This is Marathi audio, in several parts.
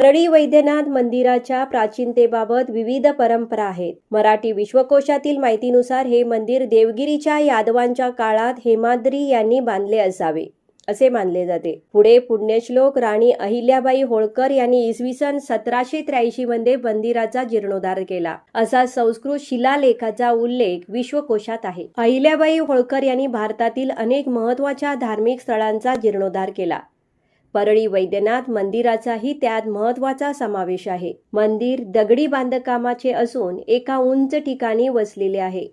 परळी वैद्यनाथ मंदिराच्या प्राचीनतेबाबत विविध परंपरा आहेत. मराठी विश्वकोशातील माहितीनुसार हे मंदिर देवगिरीच्या यादवांच्या काळात हेमाद्री यांनी बांधले असावे असे मानले जाते. पुढे पुण्यश्लोक राणी अहिल्याबाई होळकर यांनी इसवी सन 1783 मध्ये मंदिराचा जीर्णोद्धार केला असा संस्कृत शिलालेखाचा उल्लेख विश्वकोशात आहे. अहिल्याबाई होळकर यांनी भारतातील अनेक महत्त्वाच्या धार्मिक स्थळांचा जीर्णोद्धार केला. परळी वैद्यनाथ मंदिराचाही त्यात महत्त्वाचा समावेश आहे. मंदिर दगडी बांधकामाचे असून एका उंच ठिकाणी वसलेले आहे.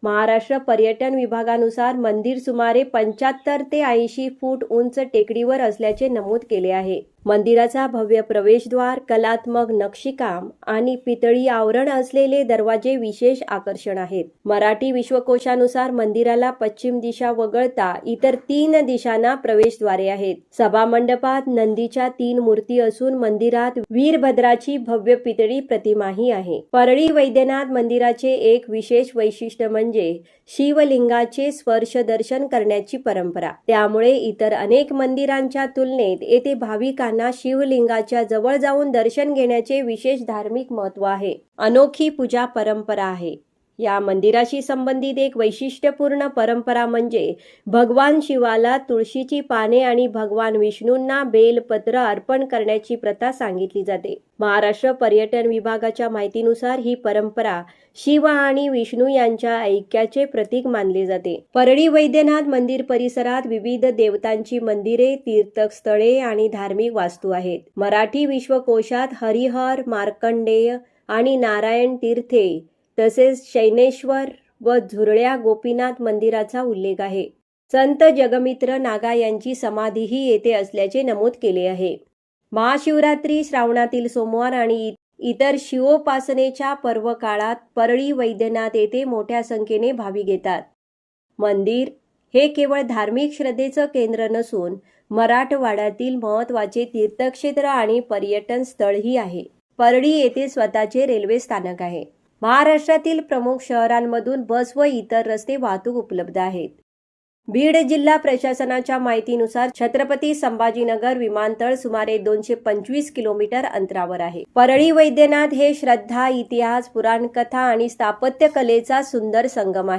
महाराष्ट्र पर्यटन विभागानुसार मंदिर सुमारे 75 ते 80 फूट उंच टेकडीवर असल्याचे नमूद केले आहे. मंदिराचा भव्य प्रवेशद्वार, कलात्मक नक्षीकाम आणि पितळी आवरण असलेले दरवाजे विशेष आकर्षण आहेत. मराठी विश्वकोशानुसार मंदिराला पश्चिम दिशा वगळता इतर 3 दिशांना प्रवेशद्वारे आहेत. सभामंडपात नंदीच्या 3 मूर्ती असून मंदिरात वीरभद्राची भव्य पितळी प्रतिमाही आहे. परळी वैद्यनाथ मंदिराचे एक विशेष वैशिष्ट्य म्हणजे शिवलिंगाचे स्पर्श दर्शन करण्याची परंपरा. त्यामुळे इतर अनेक मंदिरांच्या तुलनेत येथे भाविकांना शिवलिंगाच्या जवळ जाऊन दर्शन घेण्याचे विशेष धार्मिक महत्त्व आहे. अनोखी पूजा परंपरा आहे. या मंदिराशी संबंधित एक वैशिष्ट्यपूर्ण परंपरा म्हणजे भगवान शिवाला तुळशीची पाने आणि भगवान विष्णूंना बेलपत्र अर्पण करण्याची प्रथा सांगितली जाते. महाराष्ट्र पर्यटन विभागाच्या माहितीनुसार ही परंपरा शिव आणि विष्णू यांच्या ऐक्याचे प्रतीक मानले जाते. परळी वैद्यनाथ मंदिर परिसरात विविध देवतांची मंदिरे, तीर्थस्थळे आणि धार्मिक वास्तू आहेत. मराठी विश्वकोशात हरिहर, मार्कंडेय आणि नारायण तीर्थे तसेच शैनेश्वर व झुरळ्या गोपीनाथ मंदिराचा उल्लेख आहे. संत जगमित्र नागा यांची समाधीही येथे असल्याचे नमूद केले आहे. महाशिवरात्री, श्रावणातील सोमवार आणि इतर शिवोपासनेच्या पर्व काळात परळी वैद्यनाथ येथे मोठ्या संख्येने भाविक येतात. मंदिर हे केवळ धार्मिक श्रद्धेचं केंद्र नसून मराठवाड्यातील महत्त्वाचे तीर्थक्षेत्र आणि पर्यटन स्थळही आहे. परळी येथे स्वतःचे रेल्वे स्थानक आहे. महाराष्ट्रातील प्रमुख शहरांमधून बस व इतर रस्ते वाहतूक उपलब्ध आहेत. बीड जिल्हा प्रशासनाच्या माहितीनुसार छत्रपती संभाजीनगर विमानतळ सुमारे 225 किलोमीटर अंतरावर आहे. परळी वैद्यनाथ हे श्रद्धा, इतिहास, पुराणकथा आणि स्थापत्य कलेचा सुंदर संगम आहे.